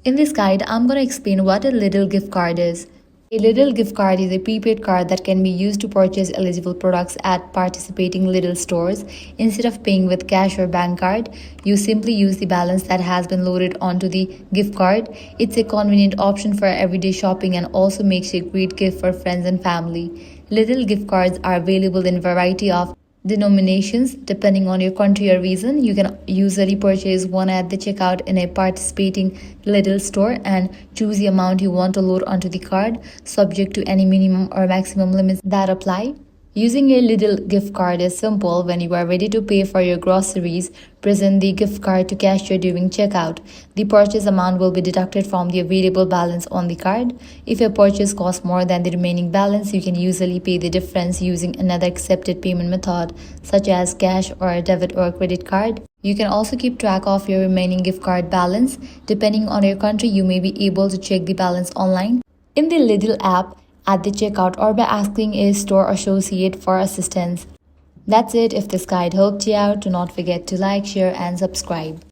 In this guide, I'm going to explain what a Lidl gift card is. A Lidl gift card is a prepaid card that can be used to purchase eligible products at participating Lidl stores. Instead of paying with cash or bank card, you simply use the balance that has been loaded onto the gift card. It's a convenient option for everyday shopping and also makes a great gift for friends and family. Lidl gift cards are available in a variety of denominations depending on your country or region. You can usually purchase one at the checkout in a participating Lidl store and choose the amount you want to load onto the card, subject to any minimum or maximum limits that apply. Using a Lidl gift card is simple. When you are ready to pay for your groceries, present the gift card to cashier during checkout. The purchase amount will be deducted from the available balance on the card. If your purchase costs more than the remaining balance, you can usually pay the difference using another accepted payment method, such as cash or a debit or credit card. You can also keep track of your remaining gift card balance. Depending on your country, you may be able to check the balance online, in the Lidl app, at the checkout, or by asking a store associate for assistance. That's it. If this guide helped you out, do not forget to like, share and subscribe.